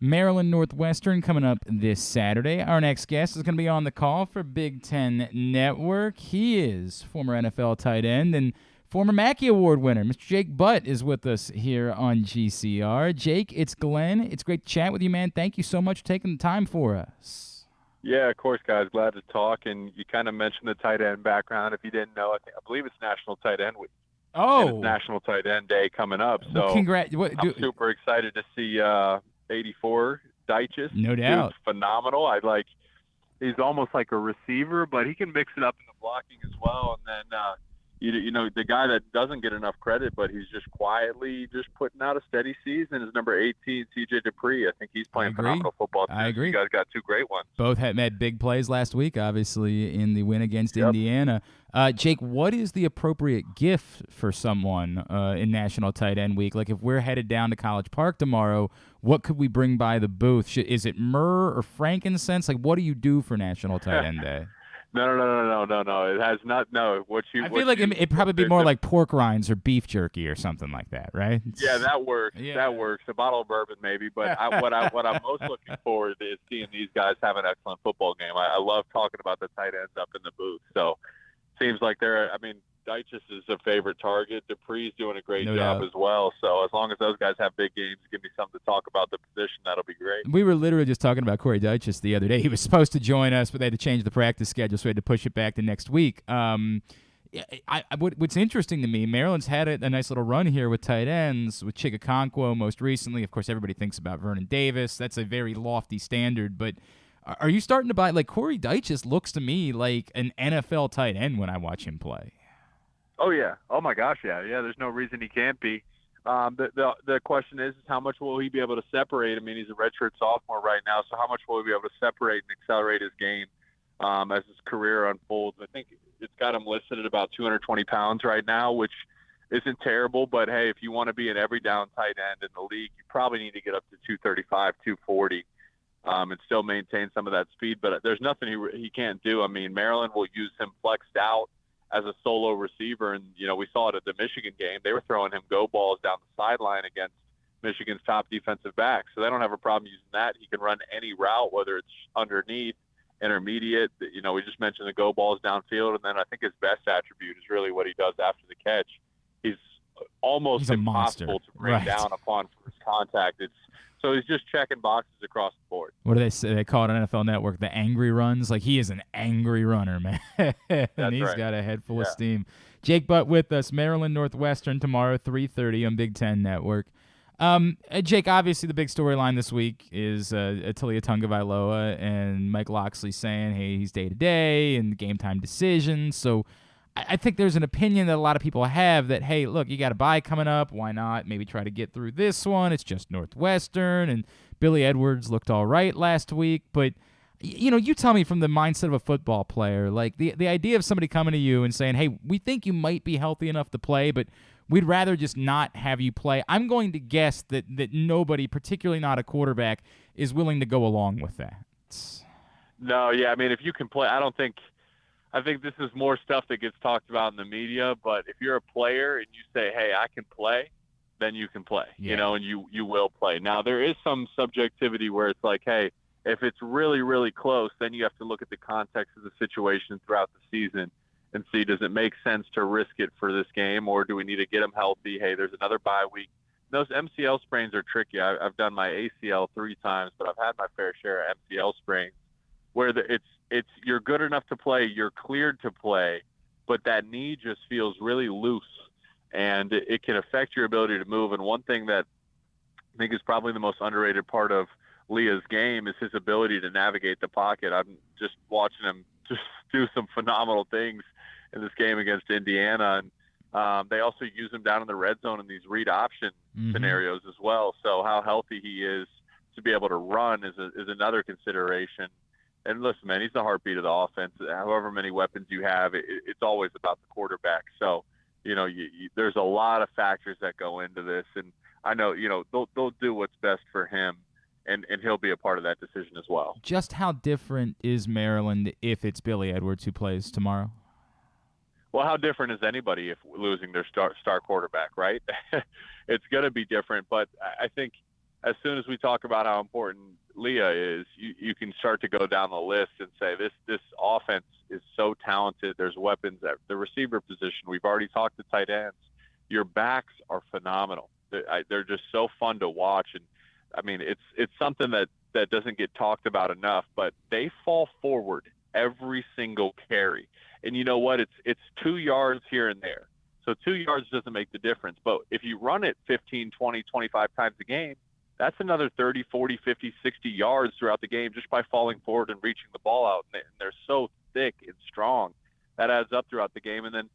Maryland Northwestern coming up this Saturday. Our next guest is going to be on the call for Big Ten Network. He is former NFL tight end and former Mackey Award winner. Mr. Jake Butt is with us here on GCR. Jake, it's Glenn. It's great to chat with you, man. Thank you so much for taking the time for us. Yeah, of course, guys. Glad to talk. And you kind of mentioned the tight end background. If you didn't know, I believe it's National Tight End Week. And it's Oh, National Tight End Day coming up. well, So I'm do, super excited to see 84 Deitches. no Dude's doubt. phenomenal. He's almost like a receiver, but he can mix it up in the blocking as well. And then you know, the guy that doesn't get enough credit, but he's just quietly just putting out a steady season is number 18, CJ Dupree. I think he's playing phenomenal football too. I agree. You guys got two great ones. Both had made big plays last week, obviously, in the win against Yep. Indiana. Jake, what is the appropriate gift for someone in National Tight End Week? Like, if we're headed down to College Park tomorrow, what could we bring by the booth? Is it myrrh or frankincense? Like, what do you do for National Tight End Day? No. It has not. No, I feel like it'd probably be more like pork rinds or beef jerky or something like that, right? Yeah, that works. Yeah. That works. A bottle of bourbon, maybe. But what I'm most looking forward to is seeing these guys have an excellent football game. I love talking about the tight ends up in the booth. So seems like Deitchus is a favorite target. Dupree's doing a great job as well. So as long as those guys have big games, give me something to talk about the position. That'll be great. We were literally just talking about Corey Deitchus the other day. He was supposed to join us, but they had to change the practice schedule, so we had to push it back to next week. What's interesting to me, Maryland's had a nice little run here with tight ends, with Chigakonkwo most recently. Of course, everybody thinks about Vernon Davis. That's a very lofty standard, but are you starting to buy, like, Corey Deitchus looks to me like an NFL tight end when I watch him play. Oh, yeah. Oh, my gosh, yeah. Yeah, there's no reason he can't be. The question is how much will he be able to separate? I mean, he's a redshirt sophomore right now, so how much will he be able to separate and accelerate his game as his career unfolds? I think it's got him listed at about 220 pounds right now, which isn't terrible. But, hey, if you want to be an every down tight end in the league, you probably need to get up to 235, 240 and still maintain some of that speed. But there's nothing he can't do. I mean, Maryland will use him flexed out as a solo receiver. And, you know, we saw it at the Michigan game. They were throwing him go balls down the sideline against Michigan's top defensive back. So they don't have a problem using that. He can run any route, whether it's underneath, intermediate. You know, we just mentioned the go balls downfield. And then I think his best attribute is really what he does after the catch. He's almost impossible to bring down upon first contact. So he's just checking boxes across the board. What do they say? They call it on NFL Network the angry runs. Like, he is an angry runner, man. And he's got a head full of steam. Jake Butt with us, Maryland Northwestern tomorrow, 3:30 on Big Ten Network. Jake, obviously the big storyline this week is Talia Tagovailoa and Mike Locksley saying, hey, he's day-to-day and game time decisions. So I think there's an opinion that a lot of people have that, hey, look, you got a bye coming up. Why not maybe try to get through this one? It's just Northwestern, and Billy Edwards looked all right last week. But, you know, you tell me from the mindset of a football player, like the idea of somebody coming to you and saying, hey, we think you might be healthy enough to play, but we'd rather just not have you play. I'm going to guess that nobody, particularly not a quarterback, is willing to go along with that. No, yeah, I mean, if you can play, I think this is more stuff that gets talked about in the media, but if you're a player and you say, hey, I can play, then you can play, you know, and you will play. Now, there is some subjectivity where it's like, hey, if it's really, really close, then you have to look at the context of the situation throughout the season and see, does it make sense to risk it for this game, or do we need to get them healthy? Hey, there's another bye week. Those MCL sprains are tricky. I've done my ACL 3 times, but I've had my fair share of MCL sprains where it's you're good enough to play, you're cleared to play, but that knee just feels really loose, and it can affect your ability to move. And one thing that I think is probably the most underrated part of Leah's game is his ability to navigate the pocket. I'm just watching him just do some phenomenal things in this game against Indiana, and they also use him down in the red zone in these read option scenarios as well. So how healthy he is to be able to run is another consideration. And listen, man, he's the heartbeat of the offense. However many weapons you have, it's always about the quarterback. So, you know, there's a lot of factors that go into this. And I know, you know, they'll do what's best for him, and he'll be a part of that decision as well. Just how different is Maryland if it's Billy Edwards who plays tomorrow? Well, how different is anybody if losing their star quarterback, right? It's going to be different. But I think as soon as we talk about how important Leah is, you can start to go down the list and say this offense is so talented. There's weapons at the receiver position. We've already talked to tight ends. Your backs are phenomenal. They're just so fun to watch, and I mean it's something that doesn't get talked about enough. But they fall forward every single carry, and you know what? It's 2 yards here and there. So 2 yards doesn't make the difference. But if you run it 15, 20, 25 times a game, that's another 30, 40, 50, 60 yards throughout the game just by falling forward and reaching the ball out. And they're so thick and strong. That adds up throughout the game. And then,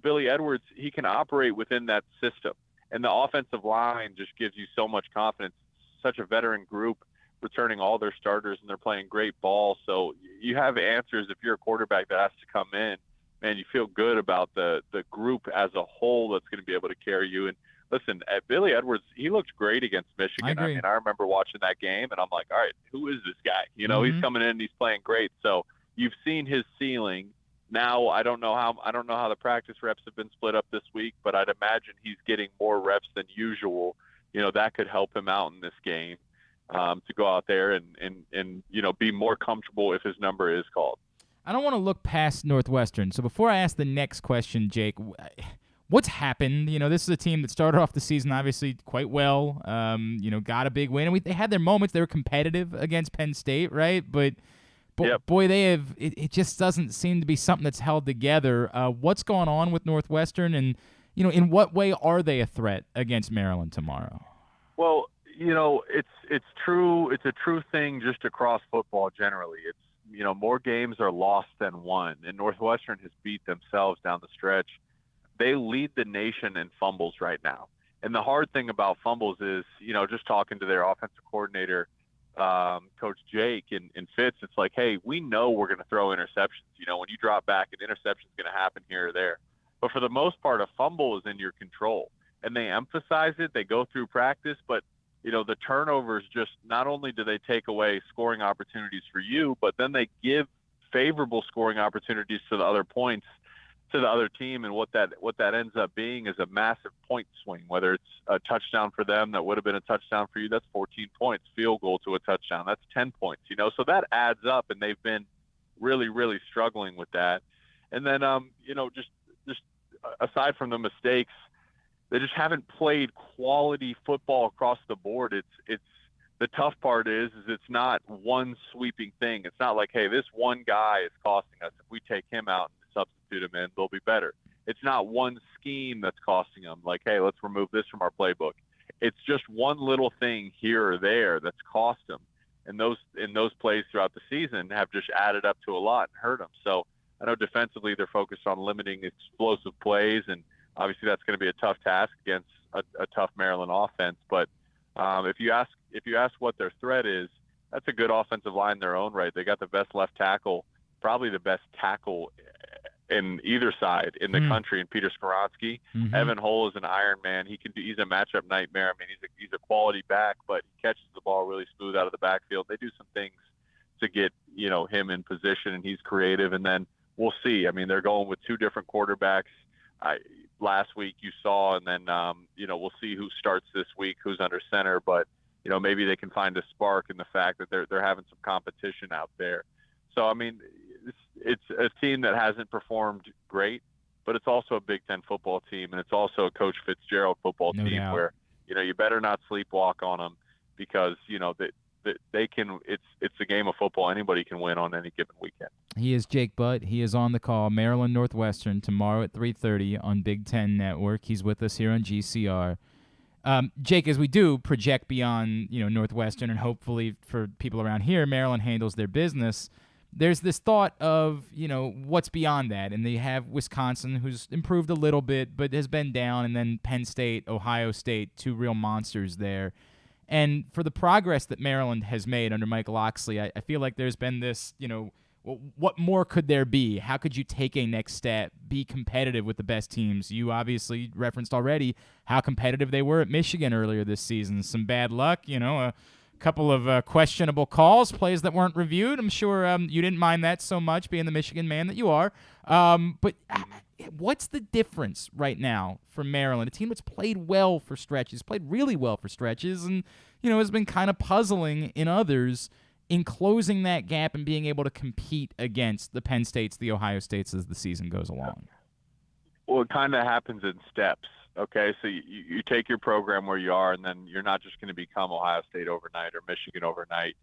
Billy Edwards, he can operate within that system. And the offensive line just gives you so much confidence. Such a veteran group returning all their starters, and they're playing great ball. So you have answers if you're a quarterback that has to come in. Man, you feel good about the group as a whole that's going to be able to carry you. And listen, Billy Edwards, he looked great against Michigan. I mean, I remember watching that game, and I'm like, all right, who is this guy? He's coming in and he's playing great. So you've seen his ceiling. Now I don't know how the practice reps have been split up this week, but I'd imagine he's getting more reps than usual. That could help him out in this game to go out there and be more comfortable if his number is called. I don't want to look past Northwestern. So before I ask the next question, Jake, what's happened? This is a team that started off the season obviously quite well. Got a big win, and they had their moments. They were competitive against Penn State, right? But yep. Boy, they have. It just doesn't seem to be something that's held together. What's going on with Northwestern, and in what way are they a threat against Maryland tomorrow? Well, it's true. It's a true thing just across football generally. It's more games are lost than won, and Northwestern has beat themselves down the stretch. They lead the nation in fumbles right now. And the hard thing about fumbles is, just talking to their offensive coordinator, Coach Jake and Fitz, it's like, hey, we know we're going to throw interceptions. When you drop back, an interception is going to happen here or there. But for the most part, a fumble is in your control. And they emphasize it. They go through practice, but the turnovers just not only do they take away scoring opportunities for you, but then they give favorable scoring opportunities to the other points to the other team. And what that ends up being is a massive point swing, whether it's a touchdown for them that would have been a touchdown for you. That's 14 points, field goal to a touchdown. That's 10 points, so that adds up, and they've been really, really struggling with that. And then, just aside from the mistakes, they just haven't played quality football across the board. It's the tough part is it's not one sweeping thing. It's not like, hey, this one guy is costing us. If we take him out and substitute him in, they'll be better. It's not one scheme that's costing them. Like, hey, let's remove this from our playbook. It's just one little thing here or there that's cost them. And those plays throughout the season have just added up to a lot and hurt them. So I know defensively they're focused on limiting explosive plays, and obviously that's going to be a tough task against a tough Maryland offense. But if you ask what their threat is, that's a good offensive line in their own right. They got the best left tackle, probably the best tackle in either side in the country, in Peter Skoronski. Evan Hull is an Iron Man. He's a matchup nightmare. I mean, he's a quality back, but he catches the ball really smooth out of the backfield. They do some things to get him in position, and he's creative. And then we'll see. I mean, they're going with two different quarterbacks. Last week you saw, and then we'll see who starts this week, who's under center. But maybe they can find a spark in the fact that they're having some competition out there. So I mean, it's a team that hasn't performed great, but it's also a Big Ten football team, and it's also a Coach Fitzgerald football team doubt. where you better not sleepwalk on them, because they can. It's a game of football. Anybody can win on any given weekend. He is Jake Butt. He is on the call. Maryland Northwestern tomorrow at 3:30 on Big Ten Network. He's with us here on GCR. Jake, as we do project beyond Northwestern, and hopefully for people around here, Maryland handles their business. There's this thought of what's beyond that, and they have Wisconsin, who's improved a little bit but has been down, and then Penn State, Ohio State, two real monsters there. And for the progress that Maryland has made under Mike Locksley, I feel like there's been this, what more could there be? How could you take a next step, be competitive with the best teams? You obviously referenced already how competitive they were at Michigan earlier this season. Some bad luck, a couple of questionable calls, plays that weren't reviewed. I'm sure you didn't mind that so much, being the Michigan man that you are. But what's the difference right now for Maryland, a team that's played well for stretches, played really well for stretches, and has been kind of puzzling in others, in closing that gap and being able to compete against the Penn States, the Ohio States as the season goes along? Well, it kind of happens in steps. Okay, so you take your program where you are, and then you're not just going to become Ohio State overnight or Michigan overnight.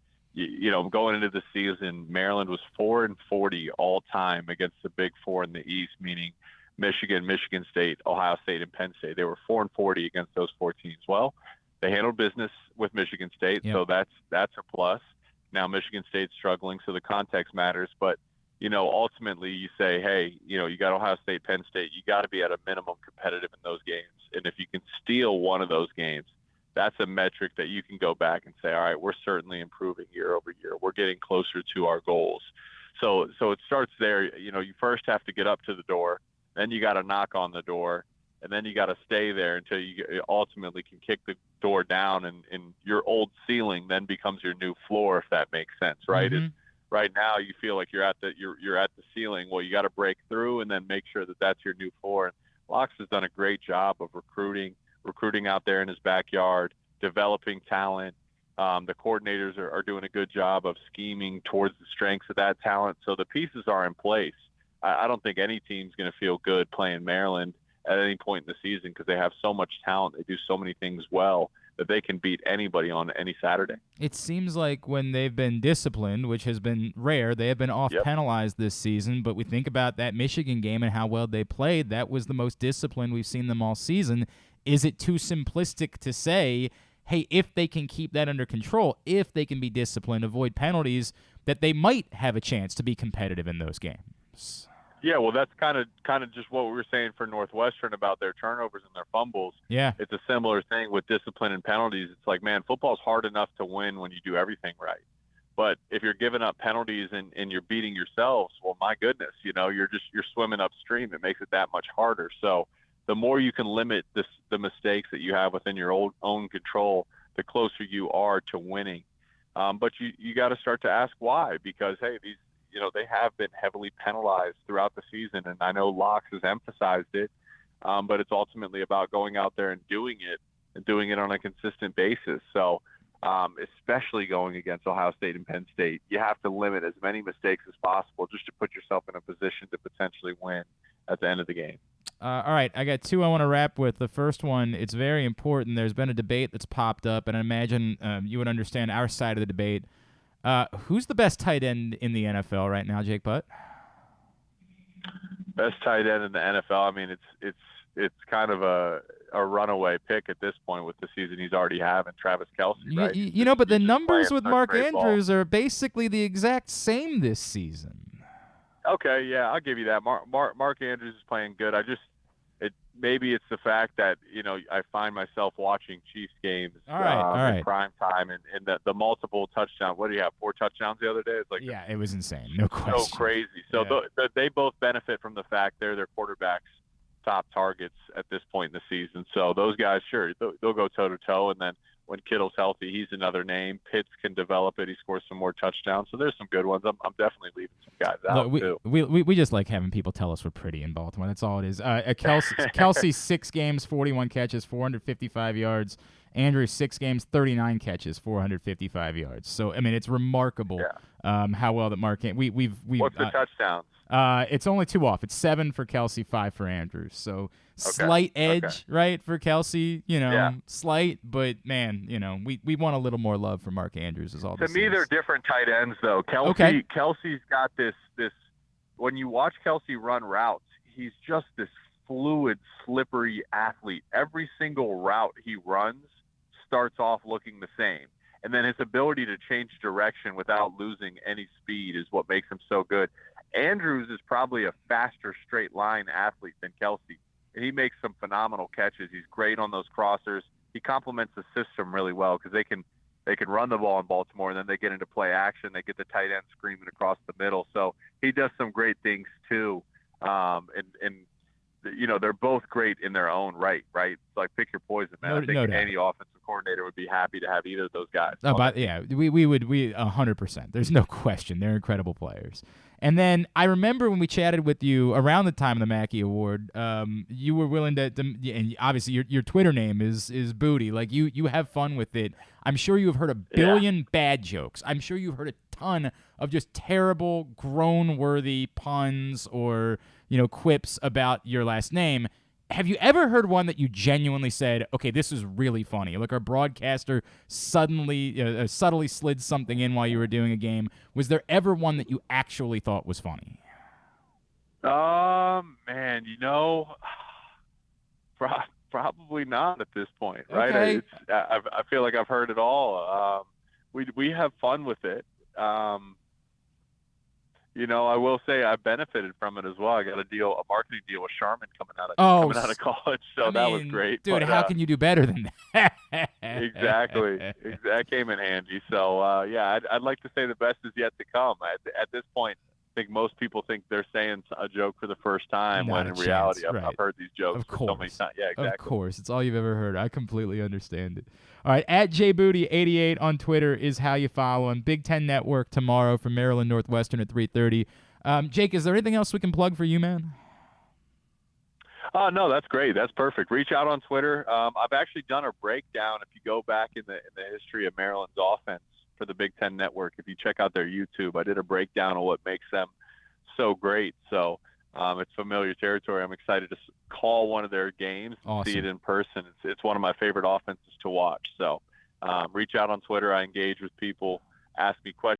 Going into the season, Maryland was 4-40 all time against the Big Four in the East, meaning Michigan, Michigan State, Ohio State, and Penn State. They were 4-40 against those four teams. Well, they handled business with Michigan State, so that's a plus. Now Michigan State's struggling, so the context matters, but ultimately you say, hey, you got Ohio State, Penn State, you got to be at a minimum competitive in those games. And if you can steal one of those games, that's a metric that you can go back and say, all right, we're certainly improving year over year. We're getting closer to our goals. So it starts there. You first have to get up to the door, then you got to knock on the door, and then you got to stay there until you ultimately can kick the door down, and your old ceiling then becomes your new floor, if that makes sense, right? Mm-hmm. Right now you feel like you're at the ceiling. Well, you got to break through and then make sure that that's your new floor. And Locks has done a great job of recruiting out there in his backyard, developing talent. The coordinators are doing a good job of scheming towards the strengths of that talent. So the pieces are in place. I don't think any team's going to feel good playing Maryland at any point in the season because they have so much talent. They do so many things well that they can beat anybody on any Saturday. It seems like when they've been disciplined, which has been rare, they have been off-penalized this season, but we think about that Michigan game and how well they played. That was the most disciplined we've seen them all season. Is it too simplistic to say, hey, if they can keep that under control, if they can be disciplined, avoid penalties, that they might have a chance to be competitive in those games? Yeah, well, that's kind of just what we were saying for Northwestern about their turnovers and their fumbles. Yeah. It's a similar thing with discipline and penalties. It's like, man, football's hard enough to win when you do everything right. But if you're giving up penalties and you're beating yourselves, well, my goodness, you're swimming upstream. It makes it that much harder. So the more you can limit the mistakes that you have within your own control, the closer you are to winning. But you got to start to ask why, because, hey, these, they have been heavily penalized throughout the season, and I know Locks has emphasized it, but it's ultimately about going out there and doing it on a consistent basis. So especially going against Ohio State and Penn State, you have to limit as many mistakes as possible just to put yourself in a position to potentially win at the end of the game. All right, I got two I want to wrap with. The first one, it's very important. There's been a debate that's popped up, and I imagine you would understand our side of the debate. Who's the best tight end in the NFL right now, Jake Butt? Best tight end in the NFL. I mean, it's kind of a runaway pick at this point with the season he's already having, Travis Kelce, right? But the numbers with Mark Andrews are basically the exact same this season. Okay, yeah, I'll give you that. Mark Andrews is playing good. Maybe it's the fact that I find myself watching Chiefs games in prime time and the multiple touchdowns. What do you have? 4 touchdowns the other day? It's like it was insane. No question. So crazy. So they both benefit from the fact they're their quarterback's top targets at this point in the season. So those guys, sure, they'll go toe to toe, and then when Kittle's healthy, he's another name. Pitts can develop it. He scores some more touchdowns. So there's some good ones. I'm definitely leaving some guys out, too. We just like having people tell us we're pretty in Baltimore. That's all it is. Kelce, 6 games, 41 catches, 455 yards. Andrews, 6 games, 39 catches, 455 yards. So, I mean, it's remarkable how well that Mark – What's the touchdowns? It's only 2 off. It's 7 for Kelce, 5 for Andrews. So slight edge, right, for Kelce. Slight, but man, we want a little more love for Mark Andrews. Is all. To me, they're different tight ends, though. Kelce's got this. When you watch Kelce run routes, he's just this fluid, slippery athlete. Every single route he runs starts off looking the same. And then his ability to change direction without losing any speed is what makes him so good. Andrews is probably a faster straight line athlete than Kelce, and he makes some phenomenal catches. He's great on those crossers. He complements the system really well because they can run the ball in Baltimore, and then they get into play action. They get the tight end screaming across the middle. So he does some great things too. And they're both great in their own right? It's like pick your poison, man. I think any offensive coordinator would be happy to have either of those guys. We would 100%. There's no question. They're incredible players. And then I remember when we chatted with you around the time of the Mackey Award, you were willing to and obviously your Twitter name is Booty. Like you have fun with it. I'm sure you've heard a billion bad jokes. I'm sure you've heard a ton of just terrible, groan-worthy puns or quips about your last name. Have you ever heard one that you genuinely said, okay, this is really funny? Like our broadcaster subtly slid something in while you were doing a game. Was there ever one that you actually thought was funny? Man, probably not at this point, right? Okay. I feel like I've heard it all. We have fun with it. I will say I benefited from it as well. I got a marketing deal with Charmin coming out of college, so that was great. Dude, how can you do better than that? Exactly. That came in handy. So, I'd like to say the best is yet to come. At this point, I think most people think they're saying a joke for the first time, when in reality, I've heard these jokes for so many times. Yeah, exactly. Of course. It's all you've ever heard. I completely understand it. All right, at JBooty88 on Twitter is how you follow him. Big Ten Network tomorrow from Maryland Northwestern at 3:30. Jake, is there anything else we can plug for you, man? No, that's great. That's perfect. Reach out on Twitter. I've actually done a breakdown. If you go back in the history of Maryland's offense for the Big Ten Network, if you check out their YouTube, I did a breakdown of what makes them so great. So it's familiar territory. I'm excited to call one of their games and see it in person. It's one of my favorite offenses to watch. So reach out on Twitter. I engage with people, ask me questions.